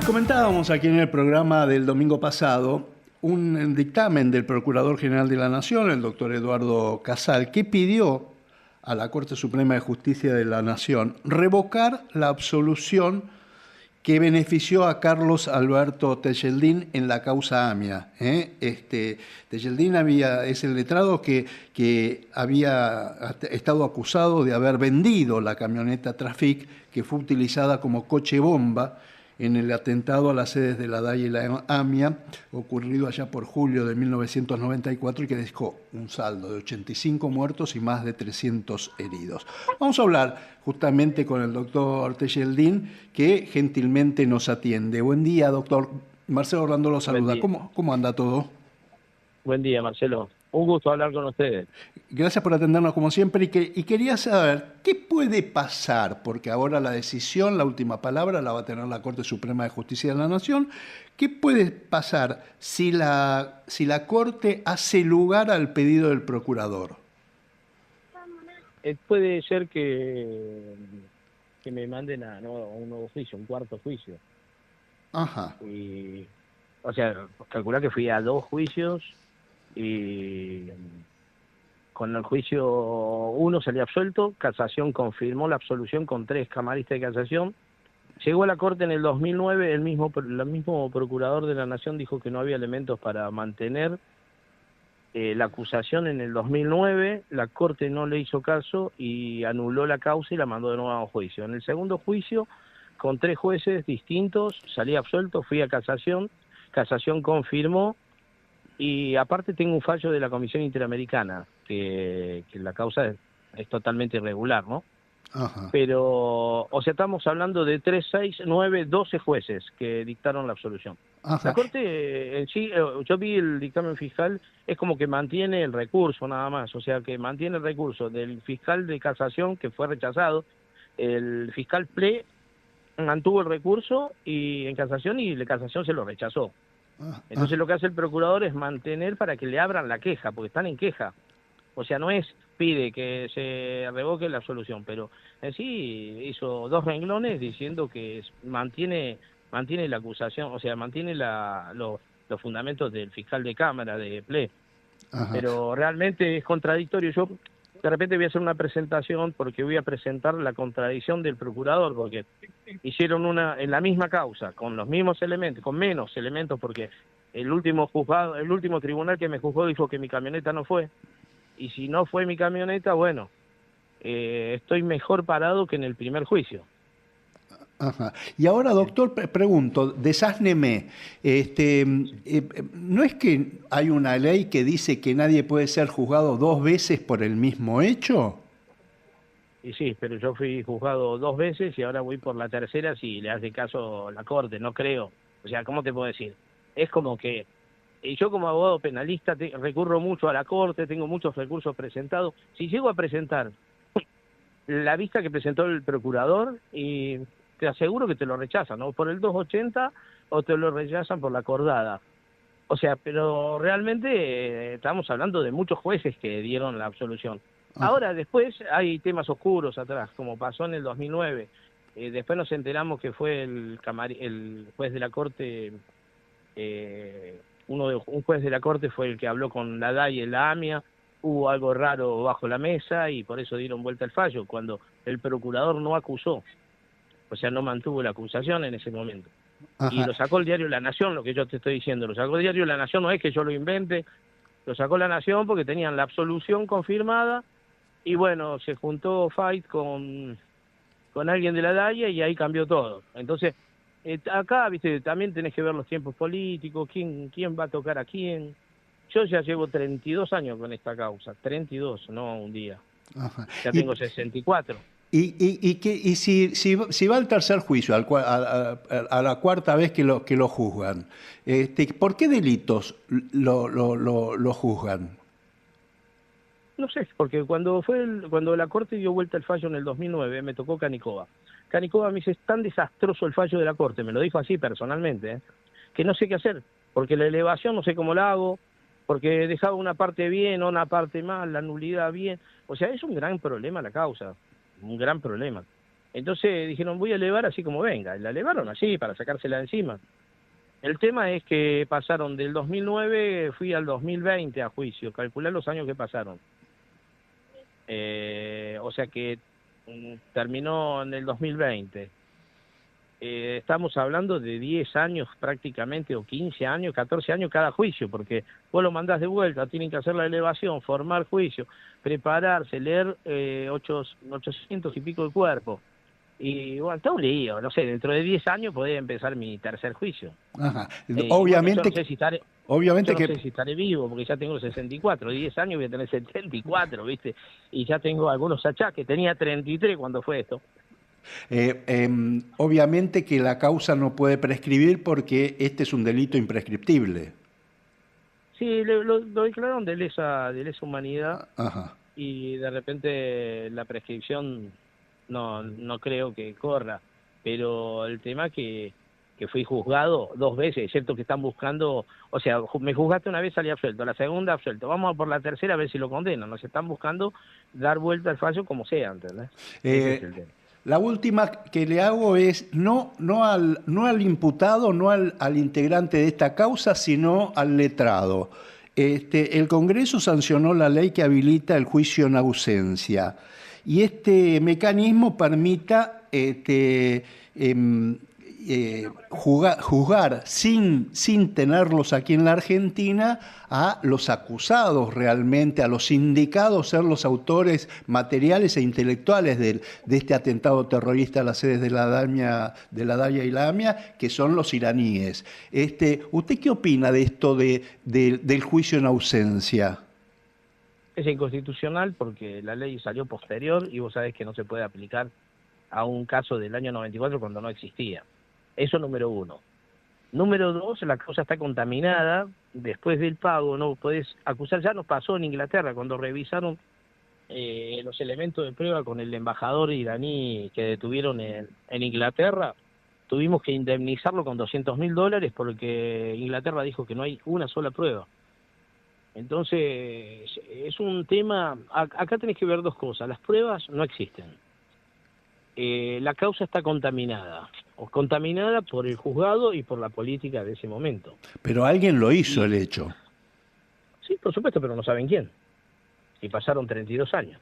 Comentábamos aquí en el programa del domingo pasado un dictamen del Procurador General de la Nación, el doctor Eduardo Casal, que pidió a la Corte Suprema de Justicia de la Nación revocar la absolución que benefició a Carlos Alberto Tejeldín en la causa AMIA. Tejeldín es el letrado que había estado acusado de haber vendido la camioneta Trafic, que fue utilizada como coche bomba en el atentado a las sedes de la DAI y la AMIA, ocurrido allá por julio de 1994 y que dejó un saldo de 85 muertos y más de 300 heridos. Vamos a hablar justamente con el doctor Tejeldín, que gentilmente nos atiende. Buen día, doctor. Marcelo Orlando lo saluda. ¿Cómo anda todo? Buen día, Marcelo. Un gusto hablar con ustedes. Gracias por atendernos como siempre y quería saber qué puede pasar, porque ahora la decisión, la última palabra, la va a tener la Corte Suprema de Justicia de la Nación. ¿Qué puede pasar si la Corte hace lugar al pedido del Procurador? Puede ser que me manden a un nuevo juicio, un cuarto juicio. Ajá. O sea, calcular que fui a 2 juicios y con el juicio 1 salí absuelto, casación confirmó la absolución con 3 camaristas de casación. Llegó a la Corte en el 2009, el mismo Procurador de la Nación dijo que no había elementos para mantener la acusación en el 2009, la Corte no le hizo caso y anuló la causa y la mandó de nuevo a juicio. En el segundo juicio, con 3 jueces distintos, salí absuelto, fui a casación confirmó, y aparte tengo un fallo de la Comisión Interamericana, que la causa es totalmente irregular, ¿no? Ajá. Pero, o sea, estamos hablando de 3, 6, 9, 12 jueces que dictaron la absolución. Ajá. La Corte en sí, yo vi el dictamen fiscal, es como que mantiene el recurso nada más, o sea, que mantiene el recurso del fiscal de casación que fue rechazado, el fiscal PLE mantuvo el recurso y en casación y la casación se lo rechazó. Entonces lo que hace el procurador es mantener para que le abran la queja, porque están en queja. O sea, no es pide que se revoque la absolución, pero en sí hizo 2 renglones diciendo que mantiene la acusación, o sea, mantiene los fundamentos del fiscal de Cámara, de PLE. Ajá. Pero realmente es contradictorio. Yo de repente voy a hacer una presentación porque voy a presentar la contradicción del procurador, porque hicieron una en la misma causa, con los mismos elementos, con menos elementos, porque el último tribunal que me juzgó dijo que mi camioneta no fue, y si no fue mi camioneta, bueno, estoy mejor parado que en el primer juicio. Ajá. Y ahora, doctor, pregunto, desázneme, ¿no es que hay una ley que dice que nadie puede ser juzgado 2 veces por el mismo hecho? Y sí, pero yo fui juzgado 2 veces y ahora voy por la tercera si le hace caso la Corte, no creo. O sea, ¿cómo te puedo decir? Es como que yo como abogado penalista recurro mucho a la Corte, tengo muchos recursos presentados. Si llego a presentar la vista que presentó el procurador, y te aseguro que te lo rechazan, ¿no? Por el 280 o te lo rechazan por la acordada. O sea, pero realmente estamos hablando de muchos jueces que dieron la absolución. Ajá. Ahora, después hay temas oscuros atrás, como pasó en el 2009. Después nos enteramos que fue el juez de la Corte, un juez de la Corte fue el que habló con la DAI y la AMIA, hubo algo raro bajo la mesa y por eso dieron vuelta el fallo, cuando el procurador no acusó, o sea, no mantuvo la acusación en ese momento. Y Ajá. lo sacó el diario La Nación, lo que yo te estoy diciendo, lo sacó el diario La Nación, no es que yo lo invente, lo sacó La Nación porque tenían la absolución confirmada y bueno, se juntó Fight con alguien de la DAIA y ahí cambió todo. Entonces, acá, viste, también tenés que ver los tiempos políticos, quién va a tocar a quién. Yo ya llevo 32 años con esta causa, 32, no un día. Ajá. Ya tengo 64. Y si va al tercer juicio, a la cuarta vez que lo juzgan, ¿por qué delitos lo juzgan? No sé, porque cuando la Corte dio vuelta el fallo en el 2009, me tocó Canicova. Canicova me dice, es tan desastroso el fallo de la Corte, me lo dijo así personalmente, que no sé qué hacer, porque la elevación no sé cómo la hago, porque dejaba una parte bien, una parte mal, la nulidad bien. O sea, es un gran problema la causa, un gran problema. Entonces dijeron, voy a elevar así como venga. Y la elevaron así, para sacársela de encima. El tema es que pasaron del 2009, fui al 2020 a juicio. Calculá los años que pasaron. O sea que terminó en el 2020. Estamos hablando de 10 años prácticamente, o 15 años, 14 años cada juicio, porque vos lo mandás de vuelta, tienen que hacer la elevación, formar juicio, prepararse, leer 800 y pico de cuerpo. Y bueno, está un lío, no sé, dentro de 10 años podría empezar mi tercer juicio. Ajá. Obviamente, Obviamente, yo no sé si estaré, obviamente yo no que sé si estaré vivo, porque ya tengo 64, 10 años voy a tener 74, ¿viste? Y ya tengo algunos achaques, tenía 33 cuando fue esto. obviamente que la causa no puede prescribir porque este es un delito imprescriptible. Sí, lo declararon de lesa humanidad Ajá. y de repente la prescripción no creo que corra, pero el tema que fui juzgado 2 veces, es cierto que están buscando, o sea, me juzgaste una vez, salí absuelto, la segunda absuelto, vamos a por la tercera a ver si lo condenan, nos están buscando dar vuelta al fallo como sea, ¿entendés? Ese es Eh, el tema. la última que le hago es no al imputado, no al integrante de esta causa, sino al letrado. El Congreso sancionó la ley que habilita el juicio en ausencia y este mecanismo permita juzgar sin tenerlos aquí en la Argentina a los acusados realmente, a los indicados ser los autores materiales e intelectuales de este atentado terrorista a las sedes de la DAIA y la AMIA, que son los iraníes. ¿Usted qué opina de esto del juicio en ausencia? Es inconstitucional porque la ley salió posterior y vos sabés que no se puede aplicar a un caso del año 94 cuando no existía. Eso número uno. Número dos, la causa está contaminada. Después del pago no podés acusar. Ya nos pasó en Inglaterra cuando revisaron los elementos de prueba con el embajador iraní que detuvieron en Inglaterra. Tuvimos que indemnizarlo con $200.000 porque Inglaterra dijo que no hay una sola prueba. Entonces, es un tema... Acá tenés que ver dos cosas. Las pruebas no existen. La causa está contaminada, o contaminada por el juzgado y por la política de ese momento. Pero alguien lo hizo Y el hecho. sí, por supuesto, pero no saben quién. Y pasaron 32 años.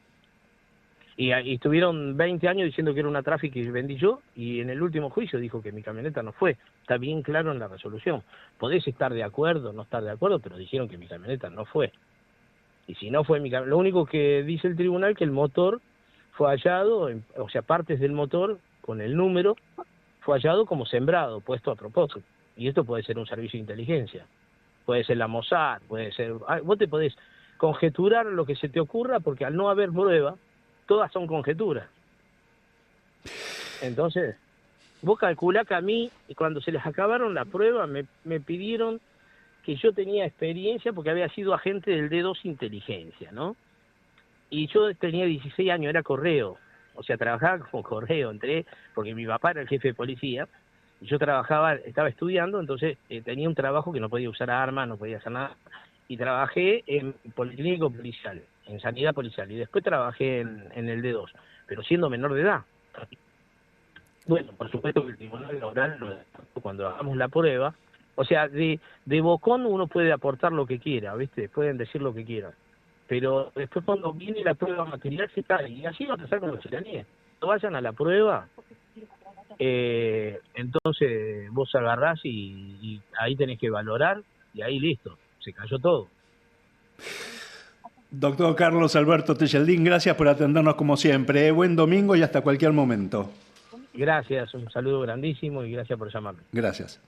Y estuvieron 20 años diciendo que era una tráfico y vendí yo, y en el último juicio dijo que mi camioneta no fue. Está bien claro en la resolución. Podés estar de acuerdo, no estar de acuerdo, pero dijeron que mi camioneta no fue. Y si no fue mi camioneta, lo único que dice el tribunal que el motor fue hallado, o sea, partes del motor con el número, fue hallado como sembrado, puesto a propósito. Y esto puede ser un servicio de inteligencia, puede ser la Mossad, puede ser... Vos te podés conjeturar lo que se te ocurra porque al no haber prueba, todas son conjeturas. Entonces, vos calculá que a mí, cuando se les acabaron la prueba, me pidieron que yo tenía experiencia porque había sido agente del D2 Inteligencia, ¿no? Y yo tenía 16 años, era correo, o sea, trabajaba como correo, entré, porque mi papá era el jefe de policía, y yo trabajaba, estaba estudiando, entonces tenía un trabajo que no podía usar armas, no podía hacer nada, y trabajé en Policlínico Policial, en Sanidad Policial, y después trabajé en el D2, pero siendo menor de edad. Bueno, por supuesto que el Tribunal Laboral, cuando hagamos la prueba, o sea, de bocón uno puede aportar lo que quiera, ¿viste? Pueden decir lo que quieran. Pero después cuando viene la prueba material se cae. Y así va a pasar con los iraníes. Cuando vayan a la prueba, entonces vos agarrás y ahí tenés que valorar y ahí listo, se cayó todo. Doctor Carlos Alberto Tejeldín, gracias por atendernos como siempre. Buen domingo y hasta cualquier momento. Gracias, un saludo grandísimo y gracias por llamarme. Gracias.